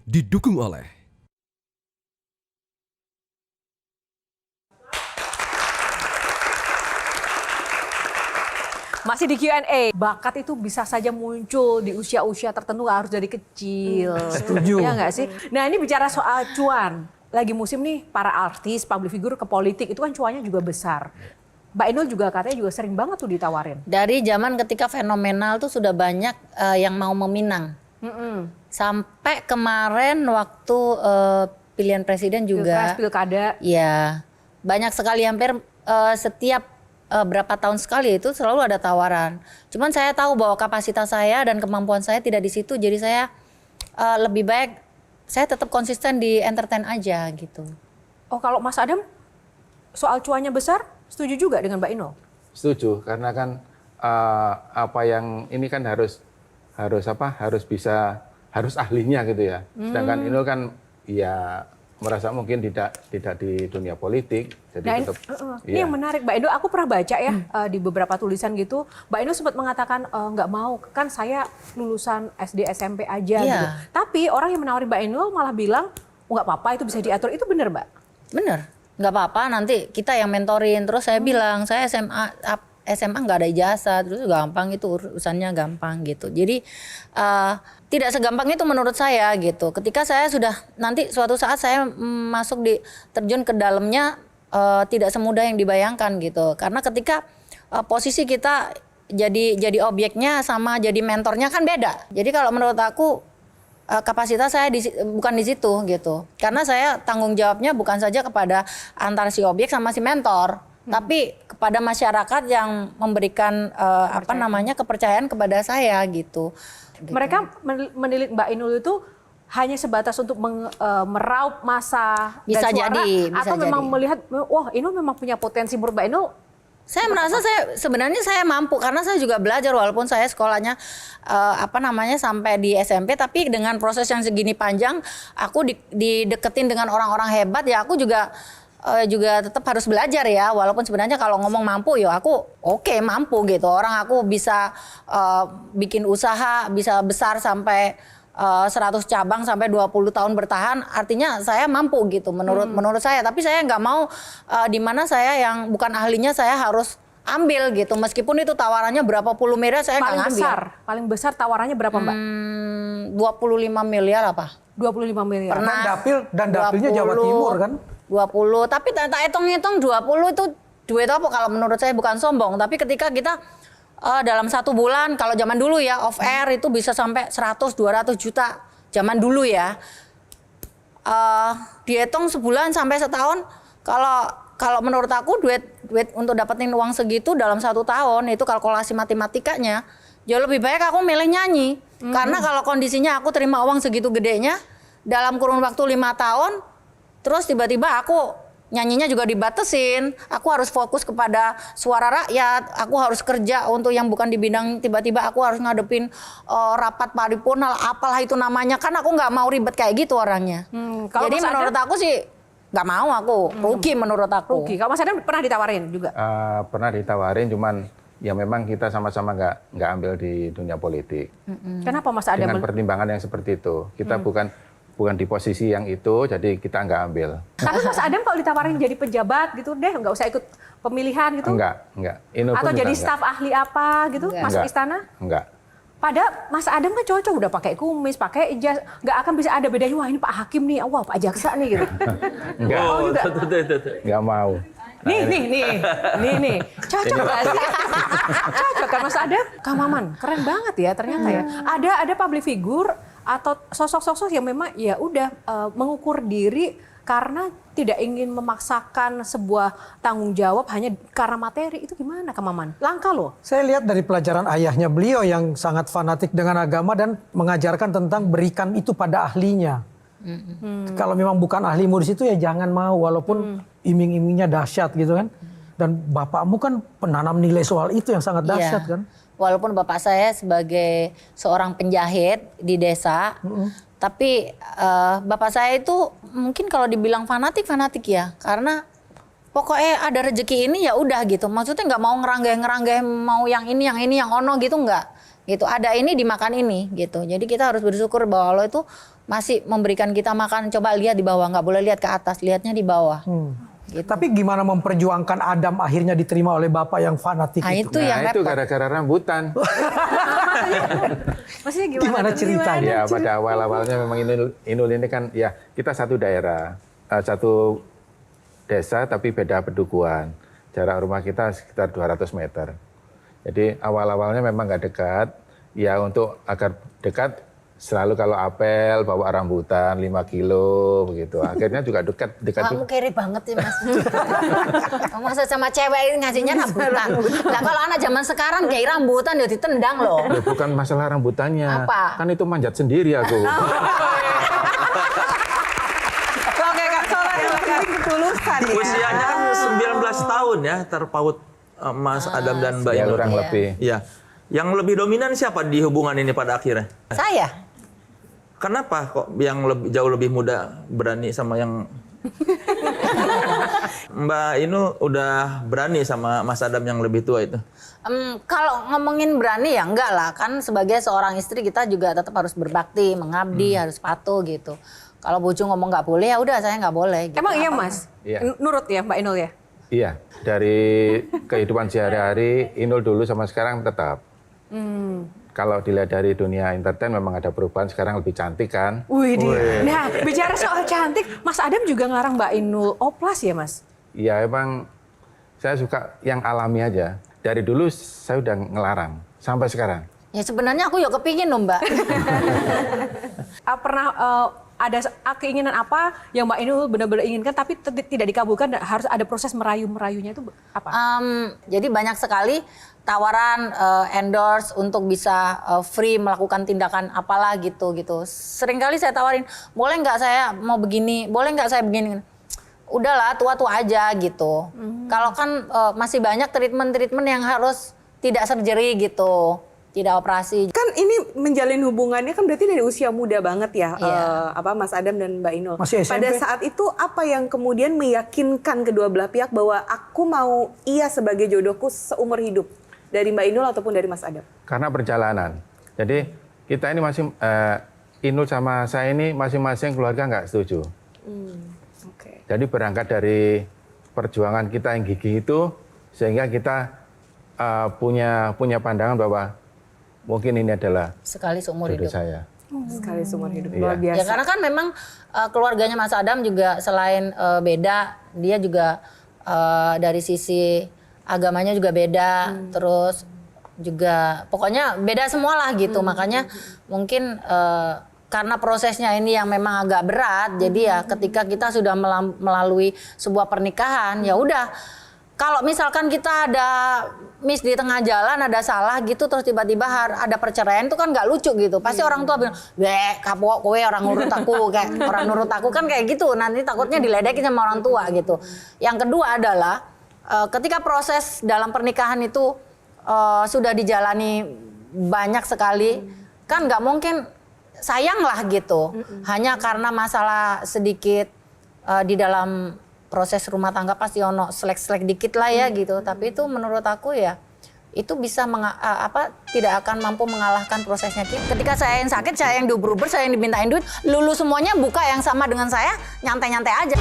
didukung oleh Masih di Q&A, bakat itu bisa saja muncul di usia-usia tertentu, nggak harus dari kecil. Setuju. Ya nggak sih? Nah ini bicara soal cuan. Lagi musim nih para artis, public figure ke politik, itu kan cuannya juga besar. Mbak Inul juga katanya juga sering banget tuh ditawarin. Dari zaman ketika fenomenal tuh sudah banyak yang mau meminang. Sampai kemarin waktu pilihan presiden juga. Pilpres, pilkada. Ya, banyak sekali, hampir setiap berapa tahun sekali itu selalu ada tawaran. Cuman saya tahu bahwa kapasitas saya dan kemampuan saya tidak di situ, jadi saya lebih baik saya tetap konsisten di entertain aja gitu. Oh kalau Mas Adam soal cuannya besar, setuju juga dengan Mbak Inul? Setuju, karena kan apa yang ini kan harus ahlinya gitu ya. Sedangkan Inul kan ya merasa mungkin tidak di dunia politik, jadi Nah, tetap. ini yang menarik Mbak Inul, aku pernah baca ya di beberapa tulisan gitu, Mbak Inul sempat mengatakan nggak mau, kan saya lulusan SD SMP aja gitu. Tapi orang yang menawarin Mbak Inul malah bilang nggak apa-apa, itu bisa diatur. Itu benar Mbak? Bener, nggak apa-apa, nanti kita yang mentorin. Terus saya bilang saya SMA nggak ada ijazah, terus gampang, itu urusannya gampang gitu. Jadi tidak segampang itu menurut saya gitu. Ketika saya sudah nanti suatu saat saya masuk terjun ke dalamnya, tidak semudah yang dibayangkan gitu. Karena ketika posisi kita jadi objeknya sama jadi mentornya kan beda. Jadi kalau menurut aku kapasitas saya bukan di situ gitu. Karena saya tanggung jawabnya bukan saja kepada antar si objek sama si mentor, tapi kepada masyarakat yang memberikan kepercayaan kepada saya gitu. Mereka menilik Mbak Inul itu hanya sebatas untuk meraup massa Bisa dan suara, jadi, atau memang melihat wah Inul memang punya potensi. Menurut Mbak Inul, saya merasa sebenarnya saya mampu, karena saya juga belajar walaupun saya sekolahnya sampai di SMP, tapi dengan proses yang segini panjang aku dideketin dengan orang-orang hebat, ya aku juga tetap harus belajar ya. Walaupun sebenarnya kalau ngomong mampu ya aku mampu gitu. Orang aku bisa bikin usaha bisa besar sampai 100 cabang sampai 20 tahun bertahan, artinya saya mampu gitu menurut saya. Tapi saya nggak mau di mana saya yang bukan ahlinya saya harus ambil gitu, meskipun itu tawarannya berapa puluh miliar saya nggak ngambil. Paling besar tawarannya berapa Mbak? 25 miliar apa? 25 miliar. Pernah. Dan dapilnya Jawa Timur kan? 20, tapi tak hitung-hitung 20 itu duit apa kalau menurut saya, bukan sombong. Tapi ketika kita dalam 1 bulan, kalau zaman dulu ya off air itu bisa sampai 100-200 juta zaman dulu ya. Dihitung sebulan sampai setahun, kalau menurut aku duit untuk dapetin uang segitu dalam 1 tahun itu kalkulasi matematikanya jauh lebih baik aku milih nyanyi. Karena kalau kondisinya aku terima uang segitu gedenya dalam kurun waktu 5 tahun, terus tiba-tiba aku nyanyinya juga dibatesin, aku harus fokus kepada suara rakyat, aku harus kerja untuk yang bukan di bidang, tiba-tiba aku harus ngadepin rapat paripurna, apalah itu namanya, kan aku nggak mau ribet kayak gitu orangnya. Jadi menurut aku sih nggak mau, aku rugi menurut aku. Rugi. Kalau Mas Adam pernah ditawarin juga? Pernah ditawarin, cuman ya memang kita sama-sama nggak ambil di dunia politik. Kenapa Mas Adam? Dengan pertimbangan yang seperti itu, kita bukan di posisi yang itu, jadi kita nggak ambil. Tapi Mas Adam kalau ditawarin jadi pejabat gitu deh, nggak usah ikut pemilihan gitu? Enggak. Atau jadi staf ahli apa gitu, masuk istana? Enggak. Padahal Mas Adam kan cocok, udah pakai kumis, pakai jas, nggak akan bisa ada bedanya, wah ini Pak Hakim nih, wah Pak Jaksa nih gitu. Enggak. Oh, Nggak mau. Nih, cocok nggak sih? Cocok kan Mas Adam? Kang Maman, keren banget ya ternyata ya. Ada public figure atau sosok-sosok yang memang ya udah mengukur diri karena tidak ingin memaksakan sebuah tanggung jawab hanya karena materi. Itu gimana Kang Maman? Langka loh. Saya lihat dari pelajaran ayahnya beliau yang sangat fanatik dengan agama dan mengajarkan tentang berikan itu pada ahlinya. Kalau memang bukan ahlimu di situ ya jangan mau, walaupun iming-imingnya dahsyat gitu kan. Dan bapakmu kan penanam nilai soal itu yang sangat dahsyat kan. Walaupun bapak saya sebagai seorang penjahit di desa, tapi bapak saya itu mungkin kalau dibilang fanatik ya, karena pokoknya ada rezeki ini ya udah gitu. Maksudnya nggak mau ngeranggeh mau yang ini yang ono gitu nggak. gitu. Ada ini dimakan ini gitu. Jadi kita harus bersyukur bahwa Allah itu masih memberikan kita makan. Coba lihat di bawah, nggak boleh lihat ke atas, lihatnya di bawah. Gitu. Tapi gimana memperjuangkan Adam akhirnya diterima oleh Bapak yang fanatik Nah, itu? itu yang Nah, itu repot. gara-gara rambutan. Maksudnya Gimana ceritanya? Ya, pada awal-awalnya memang Inul ini kan ya kita satu daerah, satu desa tapi beda pedukuhan. Jarak rumah kita sekitar 200 meter. Jadi awal-awalnya memang nggak dekat. Ya untuk agar dekat selalu kalau apel bawa rambutan 5 kilo begitu. Akhirnya juga dekat Kamu juga. kere banget ya Mas. Masa sama cewek ini ngasihnya rambutan. Nah kalau anak zaman sekarang kayak rambutan ya ditendang loh. Ya, bukan masalah rambutannya. Apa? Kan itu manjat sendiri aku. Oke, Kak Sola, silakan. Ketulusan ya. Usianya kan 19 tahun ya terpaut Mas Adam dan Mbak Ya Inul. kurang lebih. Iya. Yang lebih dominan siapa di hubungan ini pada akhirnya? Saya. Kenapa kok yang jauh lebih muda berani sama yang Mbak Inul udah berani sama Mas Adam yang lebih tua itu? Kalau ngomongin berani ya enggak lah. Kan sebagai seorang istri kita juga tetap harus berbakti, mengabdi, harus patuh gitu. Kalau bojo ngomong nggak boleh ya udah saya nggak boleh. Gitu. Emang iya Mas? Iya. Nurut ya Mbak Inul ya? Iya, dari kehidupan sehari-hari Inul dulu sama sekarang tetap. Kalau dilihat dari dunia entertain memang ada perubahan, sekarang lebih cantik kan. Wih, nah bicara soal cantik, Mas Adam juga ngelarang Mbak Inul oplas ya Mas? Iya emang saya suka yang alami aja. Dari dulu saya udah ngelarang sampai sekarang. Ya sebenarnya aku ya kepingin loh Mbak. Pernah ada keinginan apa yang Mbak Inul benar-benar inginkan tapi tidak dikabulkan, harus ada proses merayu-merayunya itu apa? Jadi banyak sekali tawaran endorse untuk bisa free melakukan tindakan apalah gitu. Seringkali saya tawarin, boleh nggak saya mau begini, boleh nggak saya begini. Udahlah tua-tua aja gitu. Kalau kan masih banyak treatment yang harus tidak surgery gitu, tidak operasi. Kan ini menjalin hubungannya kan berarti dari usia muda banget ya, Iya. Mas Adam dan Mbak Inul. Masih SMP. Pada saat itu apa yang kemudian meyakinkan kedua belah pihak bahwa aku mau ia sebagai jodohku seumur hidup, dari Mbak Inul ataupun dari Mas Adam? Karena perjalanan. Jadi kita ini masih Inul sama saya ini masing-masing keluarga nggak setuju. Oke. Jadi berangkat dari perjuangan kita yang gigih itu sehingga kita punya pandangan bahwa mungkin ini adalah Sekali seumur jodoh hidup. saya. Sekali seumur hidup, Iya. luar biasa. Ya karena kan memang keluarganya Mas Adam juga selain beda, dia juga dari sisi agamanya juga beda, terus juga pokoknya beda semua lah gitu. Makanya mungkin karena prosesnya ini yang memang agak berat, jadi ya ketika kita sudah melalui sebuah pernikahan, ya udah. Kalau misalkan kita ada miss di tengah jalan, ada salah gitu, terus tiba-tiba ada perceraian, itu kan nggak lucu gitu. Pasti orang tua bilang, kapok kowe orang nurut aku, kayak orang nurut aku kan kayak gitu. Nanti takutnya diledekin sama orang tua gitu. Yang kedua adalah ketika proses dalam pernikahan itu sudah dijalani banyak sekali, kan nggak mungkin sayang lah gitu. Hanya karena masalah sedikit di dalam proses rumah tangga pasti ono selek-selek dikit lah ya gitu. Tapi itu menurut aku ya itu bisa tidak akan mampu mengalahkan prosesnya. Ketika saya yang sakit, saya yang diuber-uber, saya yang dimintain duit, lulu semuanya buka yang sama dengan saya, nyantai-nyantai aja.